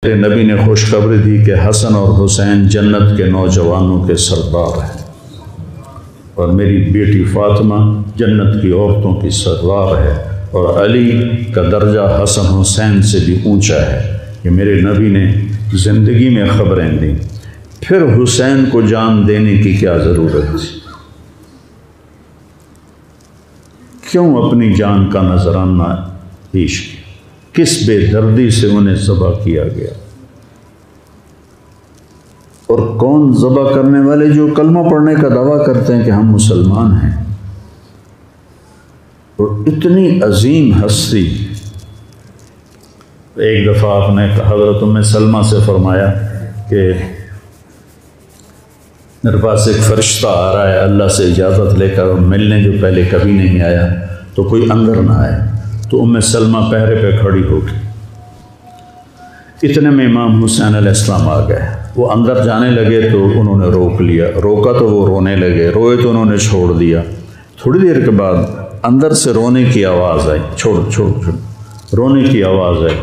نبی نے خوشخبری دی کہ حسن اور حسین جنت کے نوجوانوں کے سردار ہیں اور میری بیٹی فاطمہ جنت کی عورتوں کی سردار ہے، اور علی کا درجہ حسن حسین سے بھی اونچا ہے۔ یہ میرے نبی نے زندگی میں خبریں دیں، پھر حسین کو جان دینے کی کیا ضرورت تھی؟ کیوں اپنی جان کا نذرانہ پیش کیا؟ کس بے دردی سے انہیں ذبح کیا گیا؟ اور کون ذبح کرنے والے جو کلمہ پڑھنے کا دعویٰ کرتے ہیں کہ ہم مسلمان ہیں، اور اتنی عظیم ہستی۔ ایک دفعہ آپ نے حضرت ام سلمہ سے فرمایا کہ میرے پاس ایک فرشتہ آ رہا ہے اللہ سے اجازت لے کر، اور ملنے جو پہلے کبھی نہیں آیا، تو کوئی اندر نہ آئے۔ تو ام سلمہ پہرے پہ کھڑی ہو گئی۔ اتنے میں امام حسین علیہ السلام آ گئے۔ وہ اندر جانے لگے تو انہوں نے روک لیا، روکا تو وہ رونے لگے، روئے تو انہوں نے چھوڑ دیا۔ تھوڑی دیر کے بعد اندر سے رونے کی آواز آئی، چھوڑ رونے کی آواز آئی۔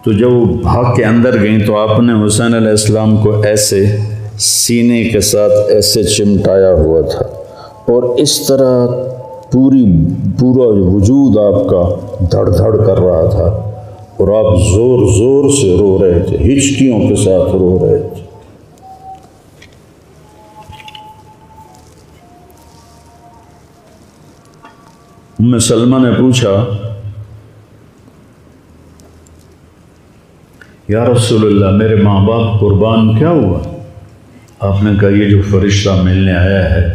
تو جب وہ بھاگ کے اندر گئیں تو آپ نے حسین علیہ السلام کو ایسے سینے کے ساتھ ایسے چمٹایا ہوا تھا، اور اس طرح پورا وجود آپ کا دھڑ دھڑ کر رہا تھا، اور آپ زور زور سے رو رہے تھے، ہچکیوں کے ساتھ رو رہے تھے۔ ام سلمہ نے پوچھا، یا رسول اللہ میرے ماں باپ قربان کیا ہوا؟ آپ نے کہا یہ جو فرشتہ ملنے آیا ہے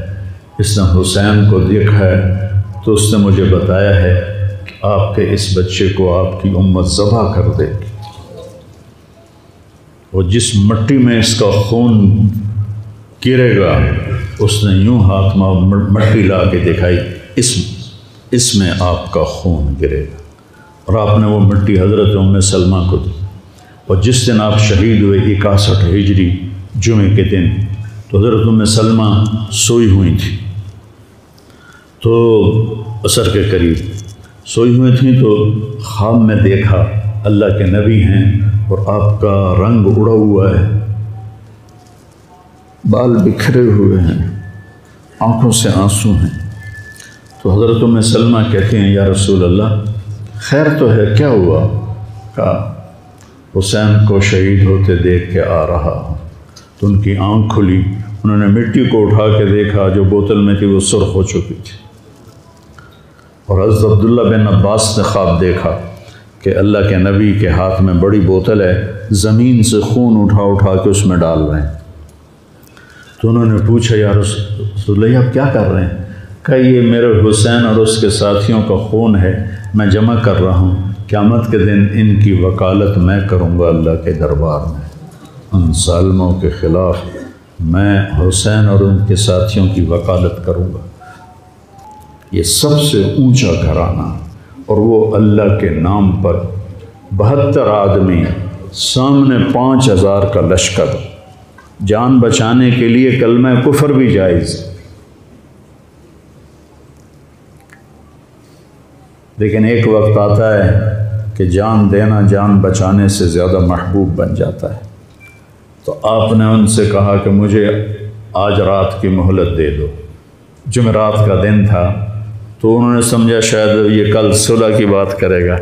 اس نے حسین کو دیکھا ہے، تو اس نے مجھے بتایا ہے کہ آپ کے اس بچے کو آپ کی امت ذبح کر دے گی، اور جس مٹی میں اس کا خون گرے گا، اس نے یوں ہاتھ میں مٹی لا کے دکھائی، اس میں آپ کا خون گرے گا، اور آپ نے وہ مٹی حضرت ام سلمہ کو دی۔ اور جس دن آپ شہید ہوئے 61 ہجری جمعے کے دن، تو حضرت ام سلمہ سوئی ہوئی تھی، تو عصر کے قریب سوئی ہوئی تھیں، تو خواب میں دیکھا اللہ کے نبی ہیں اور آپ کا رنگ اڑا ہوا ہے، بال بکھرے ہوئے ہیں، آنکھوں سے آنسو ہیں۔ تو حضرت ام سلمہ کہتے ہیں یا رسول اللہ خیر تو ہے، کیا ہوا؟ کہا حسین کو شہید ہوتے دیکھ کے آ رہا ہوں۔ تو ان کی آنکھ کھلی، انہوں نے مٹی کو اٹھا کے دیکھا، جو بوتل میں تھی وہ سرخ ہو چکی تھی۔ اور حضرت عبداللہ بن عباس نے خواب دیکھا کہ اللہ کے نبی کے ہاتھ میں بڑی بوتل ہے، زمین سے خون اٹھا کے اس میں ڈال رہے ہیں۔ تو انہوں نے پوچھا یا رسول اللہ آپ کیا کر رہے ہیں؟ کہ یہ میرے حسین اور اس کے ساتھیوں کا خون ہے، میں جمع کر رہا ہوں، قیامت کے دن ان کی وکالت میں کروں گا اللہ کے دربار میں، ان ظالموں کے خلاف میں حسین اور ان کے ساتھیوں کی وکالت کروں گا۔ یہ سب سے اونچا گھرانہ، اور وہ اللہ کے نام پر 72 آدمی، سامنے 5000 کا لشکر، جان بچانے کے لیے کلمہ کفر بھی جائز، لیکن ایک وقت آتا ہے کہ جان دینا جان بچانے سے زیادہ محبوب بن جاتا ہے۔ تو آپ نے ان سے کہا کہ مجھے آج رات کی مہلت دے دو۔ جمعرات کا دن تھا، تو انہوں نے سمجھا شاید یہ کل صلح کی بات کرے گا۔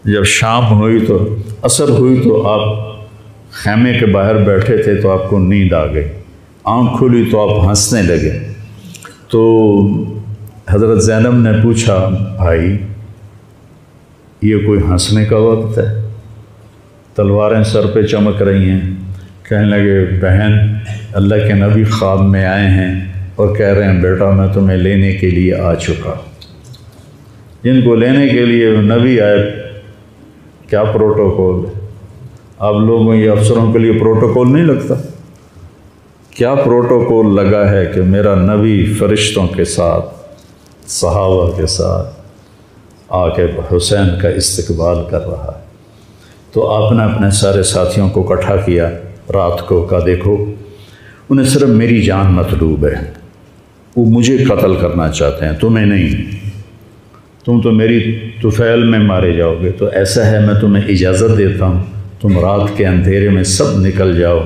جب شام ہوئی تو عصر ہوئی تو آپ خیمے کے باہر بیٹھے تھے، تو آپ کو نیند آ گئی، آنکھ کھلی تو آپ ہنسنے لگے۔ تو حضرت زینب نے پوچھا بھائی یہ کوئی ہنسنے کا وقت ہے؟ تلواریں سر پہ چمک رہی ہیں۔ کہنے لگے بہن اللہ کے نبی خواب میں آئے ہیں اور کہہ رہے ہیں بیٹا میں تمہیں لینے کے لیے آ چکا۔ جن کو لینے کے لیے نبی آئے، کیا پروٹوکول ہے؟ آپ لوگوں یہ افسروں کے لیے پروٹوکول نہیں لگتا؟ کیا پروٹوکول لگا ہے کہ میرا نبی فرشتوں کے ساتھ صحابہ کے ساتھ آ کے حسین کا استقبال کر رہا ہے۔ تو آپ نے اپنے سارے ساتھیوں کو اکٹھا کیا رات کو، کہا دیکھو انہیں صرف میری جان مطلوب ہے، وہ مجھے قتل کرنا چاہتے ہیں، تمہیں نہیں۔ تم تو میری طفیل میں مارے جاؤ گے، تو ایسا ہے میں تمہیں اجازت دیتا ہوں، تم رات کے اندھیرے میں سب نکل جاؤ،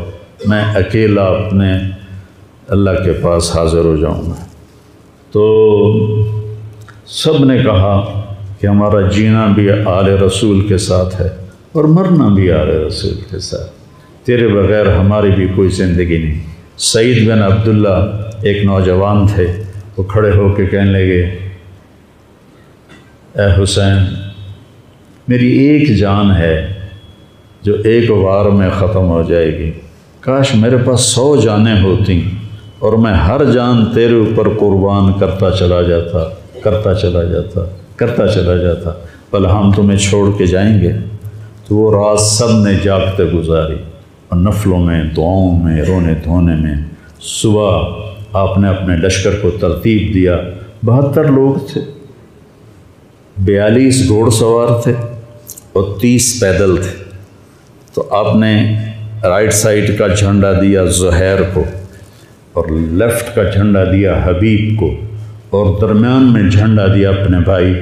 میں اکیلا اپنے اللہ کے پاس حاضر ہو جاؤں گا۔ تو سب نے کہا کہ ہمارا جینا بھی آل رسول کے ساتھ ہے اور مرنا بھی آل رسول کے ساتھ، تیرے بغیر ہماری بھی کوئی زندگی نہیں۔ سعید بن عبداللہ ایک نوجوان تھے، وہ کھڑے ہو کے کہنے لگے، اے حسین، میری ایک جان ہے جو ایک وار میں ختم ہو جائے گی، کاش میرے پاس 100 جانیں ہوتیں اور میں ہر جان تیرے اوپر قربان کرتا چلا جاتا، بل ہم تمہیں چھوڑ کے جائیں گے۔ تو وہ رات سب نے جاگتے گزاری اور نفلوں میں، دعاؤں میں، رونے دھونے میں۔ صبح آپ نے اپنے لشکر کو ترتیب دیا، 72 لوگ تھے، 42 گھوڑ سوار تھے اور 30 پیدل تھے۔ تو آپ نے رائٹ سائڈ کا جھنڈا دیا زہیر کو اور لیفٹ کا جھنڈا دیا حبیب کو، اور درمیان میں جھنڈا دیا اپنے بھائی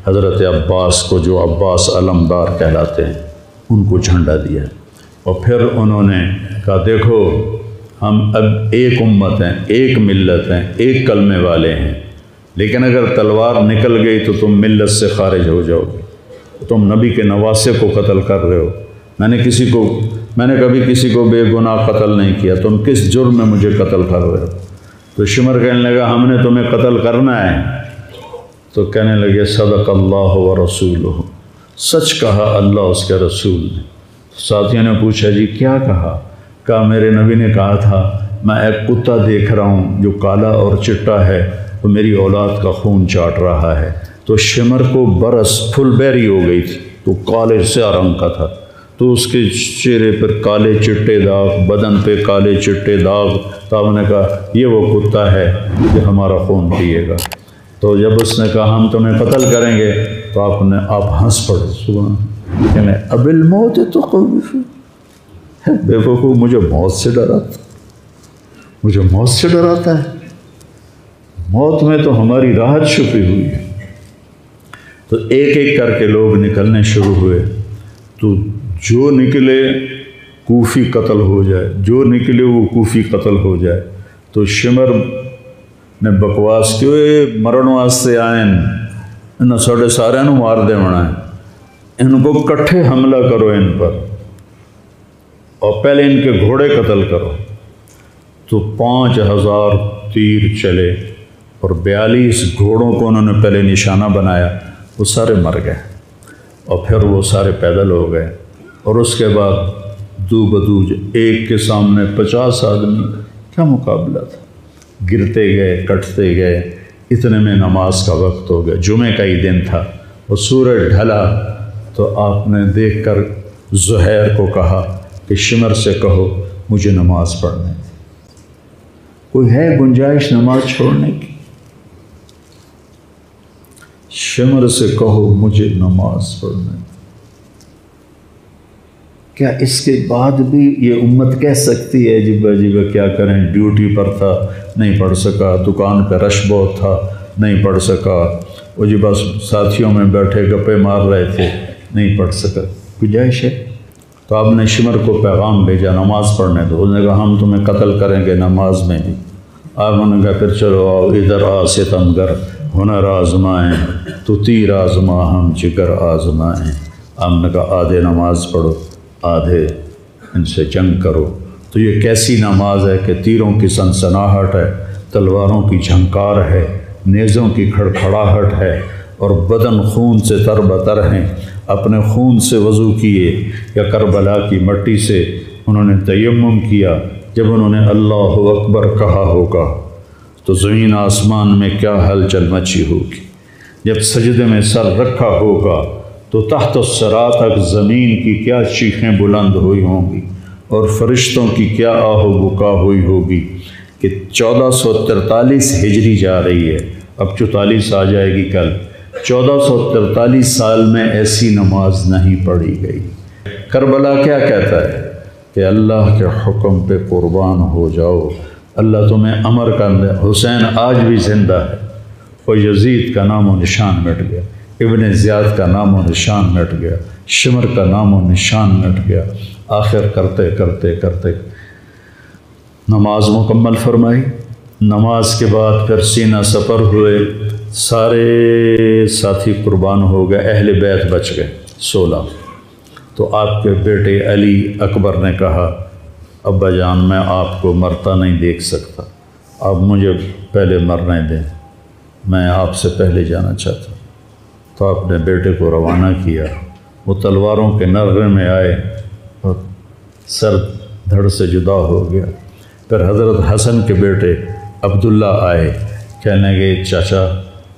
حضرت عباس کو، جو عباس علمدار کہلاتے ہیں، ان کو جھنڈا دیا۔ اور پھر انہوں نے کہا، دیکھو ہم اب ایک امت ہیں، ایک ملت ہیں، ایک کلمے والے ہیں، لیکن اگر تلوار نکل گئی تو تم ملت سے خارج ہو جاؤ گے، تم نبی کے نواسے کو قتل کر رہے ہو، میں نے کبھی کسی کو بے گناہ قتل نہیں کیا، تم کس جرم میں مجھے قتل کر رہے ہو؟ تو شمر کہنے لگا، ہم نے تمہیں قتل کرنا ہے۔ تو کہنے لگے، صدق اللہ و رسولہ، سچ کہا اللہ اس کے رسول نے۔ ساتھیوں نے پوچھا، جی کیا کہا؟ کہا میرے نبی نے کہا تھا، میں ایک کتا دیکھ رہا ہوں جو کالا اور چٹا ہے، وہ میری اولاد کا خون چاٹ رہا ہے۔ تو شمر کو برس پھل بیری ہو گئی تھی، تو کالے سیاہ رنگ کا تھا، تو اس کے چہرے پر کالے چٹے داغ، بدن پہ کالے چٹے داغ۔ تو آپ نے کہا، یہ وہ کتا ہے جو ہمارا خون پیے گا۔ تو جب اس نے کہا ہم تمہیں قتل کریں گے، تو آپ ہنس پڑے، سبحان، کہنے اب الموت تو خوف، بے وقوف، مجھے موت سے ڈراتا ہے، موت میں تو ہماری راحت چھپی ہوئی ہے۔ تو ایک ایک کر کے لوگ نکلنے شروع ہوئے، تو جو نکلے کوفی قتل ہو جائے، جو نکلے وہ کوفی قتل ہو جائے۔ تو شمر نے بکواس کی، مرن واسطے آئیں، انہوں ساڑھے سارے نو مار دے ہونا ہے، ان کو کٹھے حملہ کرو ان پر، اور پہلے ان کے گھوڑے قتل کرو۔ تو 5000 تیر چلے اور 42 گھوڑوں کو انہوں نے پہلے نشانہ بنایا، وہ سارے مر گئے، اور پھر وہ سارے پیدل ہو گئے۔ اور اس کے بعد دو بدو ایک کے سامنے 50 آدمی، کیا مقابلہ تھا، گرتے گئے، کٹتے گئے، اتنے میں نماز کا وقت ہو گیا، جمعے کا ہی دن تھا، اور سورج ڈھلا۔ تو آپ نے دیکھ کر زہیر کو کہا کہ شمر سے کہو مجھے نماز پڑھنے دے، کوئی ہے گنجائش نماز چھوڑنے کی؟ شمر سے کہو مجھے نماز پڑھنے دے۔ کیا اس کے بعد بھی یہ امت کہہ سکتی ہے جی کیا کریں، ڈیوٹی پر تھا نہیں پڑھ سکا، دکان پہ رش بہت تھا نہیں پڑھ سکا، وہ جی بس ساتھیوں میں بیٹھے گپے مار رہے تھے نہیں پڑھ سکا، گنجائش ہے؟ تو آپ نے شمر کو پیغام بھیجا نماز پڑھنے دو، اس نے کہا ہم تمہیں قتل کریں گے نماز میں بھی۔ آپ نے کہا پھر چلو آؤ ادھر آ ستمگر، ہنر آزمائیں تو تیر آزما ہم جگر آزمائیں۔ آپ نے کہا آدھے نماز پڑھو، آدھے ان سے جنگ کرو۔ تو یہ کیسی نماز ہے کہ تیروں کی سنسناہٹ ہے، تلواروں کی جھنکار ہے، نیزوں کی کھڑکھڑاہٹ ہے، اور بدن خون سے تر بتر ہیں۔ اپنے خون سے وضو کیے یا کربلا کی مٹی سے انہوں نے تیمم کیا۔ جب انہوں نے اللہ اکبر کہا ہوگا تو زمین آسمان میں کیا ہلچل مچی ہوگی، جب سجدے میں سر رکھا ہوگا تو تحت الثری تک زمین کی کیا چیخیں بلند ہوئی ہوں گی، اور فرشتوں کی کیا آہ و بکا ہوئی ہوگی کہ 1443 ہجری جا رہی ہے، اب 44 آ جائے گی کل، 1443 سال میں ایسی نماز نہیں پڑھی گئی۔ کربلا کیا کہتا ہے کہ اللہ کے حکم پہ قربان ہو جاؤ، اللہ تمہیں امر کر دے۔ حسین آج بھی زندہ ہے، اور یزید کا نام و نشان مٹ گیا۔ ابن زیاد کا نام و نشان مٹ گیا، شمر کا نام و نشان مٹ گیا۔ آخر کرتے کرتے کرتے نماز مکمل فرمائی۔ نماز کے بعد پھر سینہ سپر ہوئے، سارے ساتھی قربان ہو گئے، اہل بیت بچ گئے 16۔ تو آپ کے بیٹے علی اکبر نے کہا ابا جان میں آپ کو مرتا نہیں دیکھ سکتا، آپ مجھے پہلے مرنے دیں، میں آپ سے پہلے جانا چاہتا ہوں۔ تو آپ نے بیٹے کو روانہ کیا، وہ تلواروں کے نغمے میں آئے اور سر دھڑ سے جدا ہو گیا۔ پھر حضرت حسن کے بیٹے عبداللہ آئے، کہنے لگے چاچا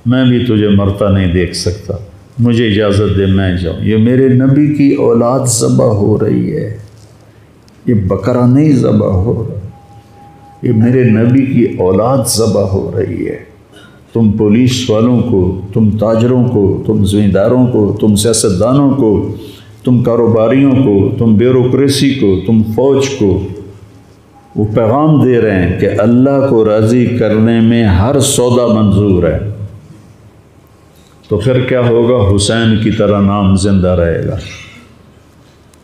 میں بھی تجھے مرتا نہیں دیکھ سکتا، مجھے اجازت دے میں جاؤں، یہ میرے نبی کی اولاد ذبح ہو رہی ہے، یہ بکرا نہیں ذبح ہو رہا، یہ میرے نبی کی اولاد ذبح ہو رہی ہے۔ تم پولیس والوں کو، تم تاجروں کو، تم زمینداروں کو، تم سیاستدانوں کو، تم کاروباریوں کو، تم بیوروکریسی کو، تم فوج کو وہ پیغام دے رہے ہیں کہ اللہ کو راضی کرنے میں ہر سودا منظور ہے۔ تو پھر کیا ہوگا؟ حسین کی طرح نام زندہ رہے گا،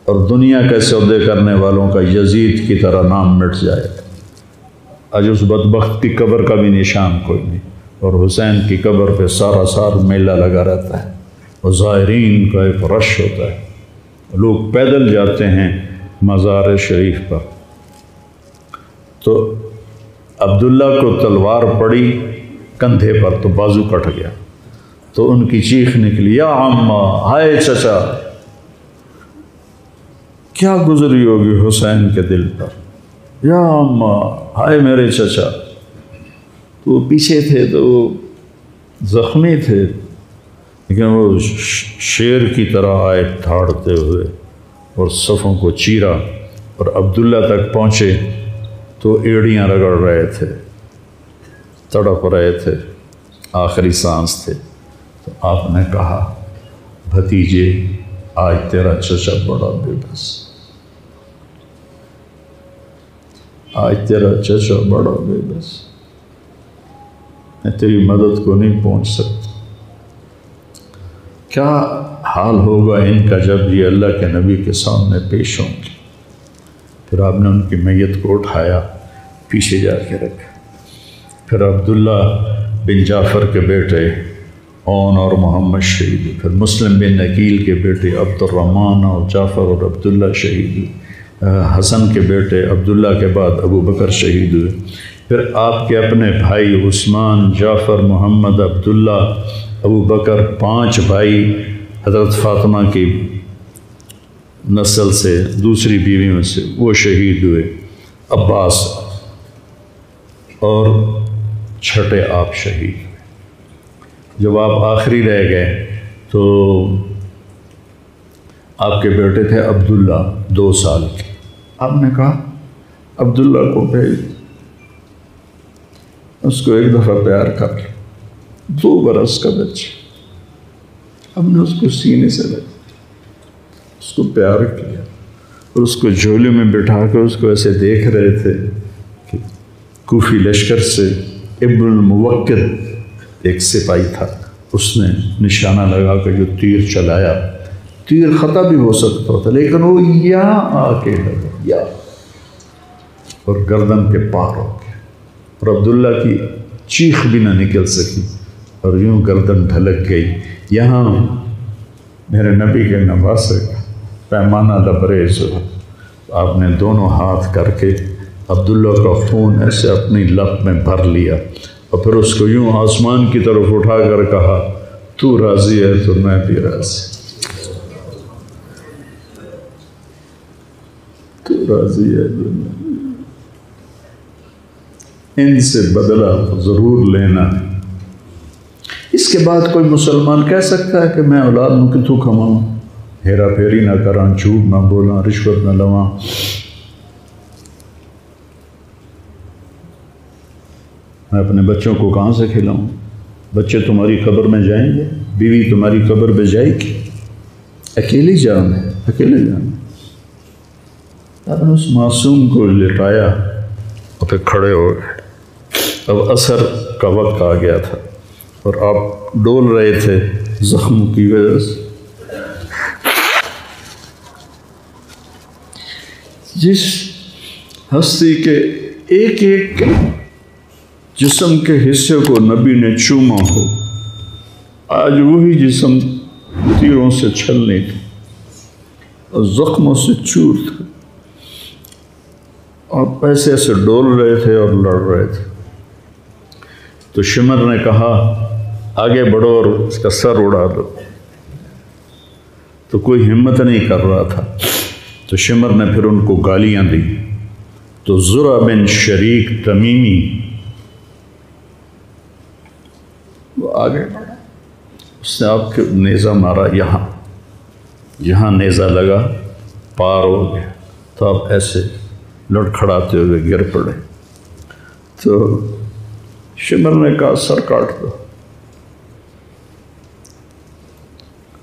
اور دنیا کے سودے کرنے والوں کا یزید کی طرح نام مٹ جائے گا۔ آج اس بدبخت کی قبر کا بھی نشان کوئی نہیں، اور حسین کی قبر پہ سارا سال میلہ لگا رہتا ہے، اور زائرین کا ایک رش ہوتا ہے، لوگ پیدل جاتے ہیں مزار شریف پر۔ تو عبداللہ کو تلوار پڑی کندھے پر تو بازو کٹ گیا، تو ان کی چیخ نکلی یا عمّا، ہائے چچا، کیا گزری ہوگی حسین کے دل پر، یا عمّا، ہائے میرے چچا۔ تو وہ پیچھے تھے تو وہ زخمی تھے، لیکن وہ شیر کی طرح آئے دھاڑتے ہوئے اور صفوں کو چیرا، اور عبداللہ تک پہنچے تو ایڑیاں رگڑ رہے تھے، تڑپ رہے تھے، آخری سانس تھے۔ تو آپ نے کہا بھتیجے آج تیرا چچا بڑا بے بس، آج تیرا چچا بڑا بے بس، میں تیری مدد کو نہیں پہنچ سکتا۔ کیا حال ہوگا ان کا جب یہ اللہ کے نبی کے سامنے پیش ہوں گے۔ پھر آپ نے ان کی میت کو اٹھایا، پیچھے جا کے رکھا۔ پھر عبداللہ بن جعفر کے بیٹے اون اور محمد شہید ہوئے، پھر مسلم بن عقیل کے بیٹے عبد الرحمن اور جعفر اور عبداللہ شہید ہوئے، حسن کے بیٹے عبداللہ کے بعد ابو بکر شہید ہوئے۔ پھر آپ کے اپنے بھائی عثمان، جعفر، محمد، عبداللہ، ابو بکر، 5 بھائی حضرت فاطمہ کی نسل سے، دوسری بیویوں سے، وہ شہید ہوئے، عباس، اور چھٹے آپ شہید ہوئے۔ جب آپ آخری رہ گئے تو آپ کے بیٹے تھے عبداللہ 2 سال کے، آپ نے کہا عبداللہ کو بھیج، اس کو ایک دفعہ پیار کر، 2 برس کا بچہ، ہم نے اس کو سینے سے لگا، اس کو پیار کیا، اور اس کو جھولے میں بٹھا کر اس کو ایسے دیکھ رہے تھے کہ کوفی لشکر سے ابن الموکل ایک سپاہی تھا، اس نے نشانہ لگا کر جو تیر چلایا، تیر خطا بھی ہو سکتا تھا، لیکن وہ یہاں آ کے لگا، یا اور گردن کے پار ہو گیا، اور عبداللہ کی چیخ بھی نہ نکل سکی، اور یوں گردن ڈھلک گئی۔ یہاں میرے نبی کے نواسے کا پیمانہ لبریز ہوا، آپ نے دونوں ہاتھ کر کے عبداللہ کا خون ایسے اپنی لب میں بھر لیا، اور پھر اس کو یوں آسمان کی طرف اٹھا کر کہا تو راضی ہے تو میں بھی راضی، تو راضی ہے تو میں بھی۔ ان سے بدلہ ضرور لینا ہے۔ اس کے بعد کوئی مسلمان کہہ سکتا ہے کہ میں اولاد نو کتوں کھماؤں، ہیرا پھیری نہ کراں، جھوٹ نہ بولاں، رشوت نہ لواں۔ میں اپنے بچوں کو کہاں سے کھلاؤں؟ بچے تمہاری قبر میں جائیں گے، بیوی تمہاری قبر پہ جائے گی، اکیلی جان ہے، اکیلے جان ہے۔ آپ نے اس معصوم کو لٹایا اور پھر کھڑے ہو گئے۔ اب عصر کا وقت آ گیا تھا اور آپ ڈول رہے تھے زخم کی وجہ سے۔ جس ہستی کے ایک ایک جسم کے حصے کو نبی نے چوما ہو، آج وہی جسم تیروں سے چھلنے تھے اور زخموں سے چور تھے، اور ایسے ایسے ڈول رہے تھے اور لڑ رہے تھے۔ تو شمر نے کہا آگے بڑھو اور اس کا سر اڑا دو، تو کوئی ہمت نہیں کر رہا تھا۔ تو شمر نے پھر ان کو گالیاں دی۔ تو زرع بن شریک تمیمی وہ آگے بڑھا، اس نے آپ کے نیزہ مارا، یہاں نیزہ لگا، پار ہو گیا، تو آپ ایسے لڑکھڑاتے ہوئے گر پڑے۔ تو شمر نے کہا سر کاٹ دو۔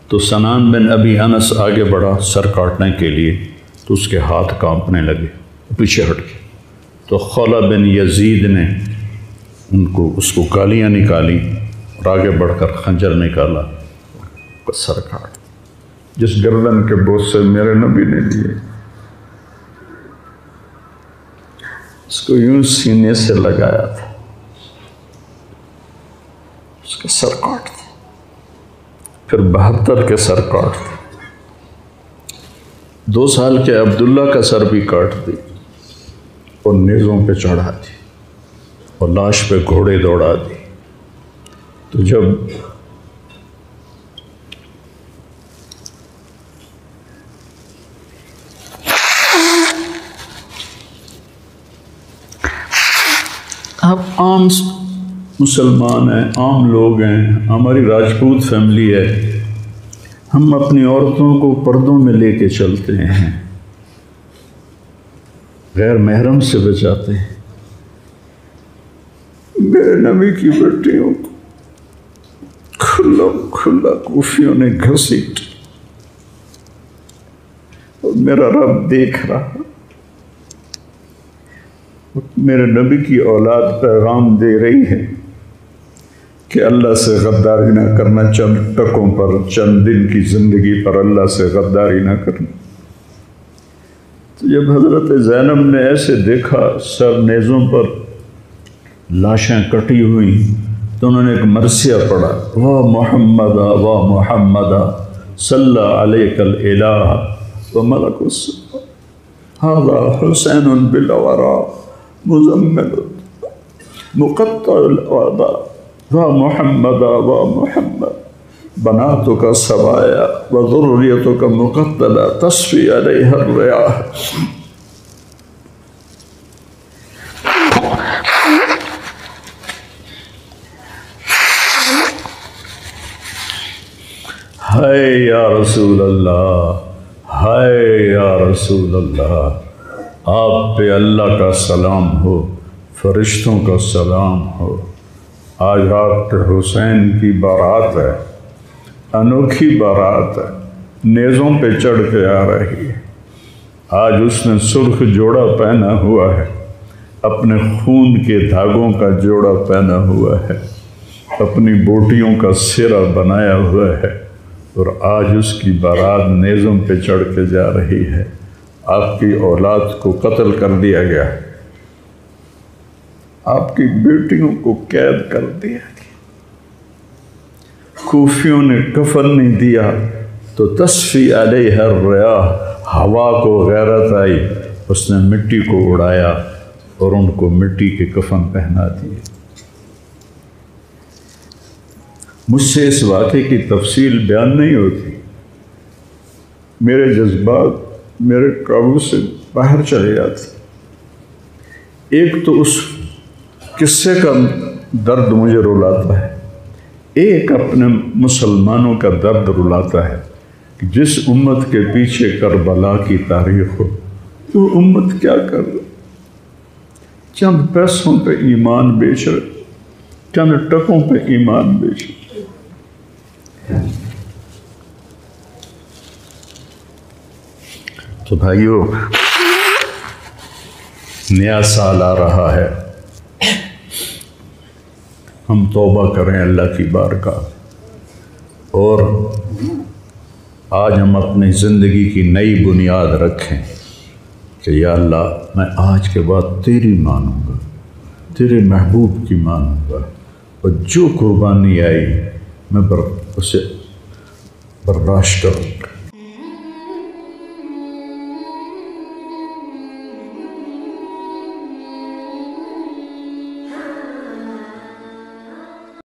تو سنان بن ابی انس آگے بڑھا سر کاٹنے کے لیے، تو اس کے ہاتھ کانپنے لگے، پیچھے ہٹ گئے۔ تو خولہ بن یزید نے اس کو گالیاں نکالی اور آگے بڑھ کر خنجر نکالا، سر کاٹ۔ جس گردن کے بوسے میرے نبی نے لیے، اس کو یوں سینے سے لگایا تھا، اس کا سر کاٹ دیا۔ پھر 72 کے سر کاٹ دیا۔ 2 سال کے عبداللہ کا سر بھی کاٹ دی اور نیزوں پہ چڑھا دی اور لاش پہ گھوڑے دوڑا دی۔ تو جب آپ عام مسلمان ہیں، عام لوگ ہیں، ہماری راجپوت فیملی ہے، ہم اپنی عورتوں کو پردوں میں لے کے چلتے ہیں، غیر محرم سے بچاتے ہیں۔ میرے نبی کی بیٹیوں کو کھلا کوفیوں نے گھسیٹ، اور میرا رب دیکھ رہا، میرے نبی کی اولاد پیغام دے رہی ہے کہ اللہ سے غداری نہ کرنا، چند ٹکوں پر، چند دن کی زندگی پر اللہ سے غداری نہ کرنا۔ تو جب حضرت زینب نے ایسے دیکھا سر نیزوں پر لاشیں کٹی ہوئی، تو انہوں نے ایک مرثیہ پڑھا، واہ محمد واہ محمد صلی علیک الالہ وملک السماء ھذا حسین بالورا مزمل مقطع الاعضاء واہ محمد واہ محمد بناتک سبایا وذریتک مقتلہ تصفی علیہ الریاح۔ ہائے یا رسول اللہ، ہائے یا رسول اللہ، آپ پہ اللہ کا سلام ہو، فرشتوں کا سلام ہو۔ آج آپ کے حسین کی بارات ہے، انوکھی بارات ہے، نیزوں پہ چڑھ کے آ رہی ہے۔ آج اس نے سرخ جوڑا پہنا ہوا ہے، اپنے خون کے دھاگوں کا جوڑا پہنا ہوا ہے، اپنی بوٹیوں کا سرہ بنایا ہوا ہے، اور آج اس کی بارات نیزوں پہ چڑھ کے جا رہی ہے۔ آپ کی اولاد کو قتل کر دیا گیا، آپ کی بیٹیوں کو قید کر دیا گیا، کوفیوں نے کفن نہیں دیا، تو تصفی علیہ الریاح، ہوا کو غیرت آئی، اس نے مٹی کو اڑایا اور ان کو مٹی کے کفن پہنا دیے۔ مجھ سے اس واقعے کی تفصیل بیان نہیں ہوتی، میرے جذبات میرے قابو سے باہر چلے جاتے۔ ایک تو اس قصے کا درد مجھے رلاتا ہے، ایک اپنے مسلمانوں کا درد رلاتا ہے کہ جس امت کے پیچھے کربلا کی تاریخ ہو، وہ امت کیا کر رہی؟ چند پیسوں پہ ایمان بیچ رہے، چند ٹکوں پہ ایمان بیچ رہے۔ تو بھائیو، نیا سال آ رہا ہے، ہم توبہ کریں اللہ کی بارگاہ، اور آج ہم اپنی زندگی کی نئی بنیاد رکھیں کہ یا اللہ میں آج کے بعد تیری مانوں گا، تیرے محبوب کی مانوں گا، اور جو قربانی آئی میں اسے برداشت کروں گا۔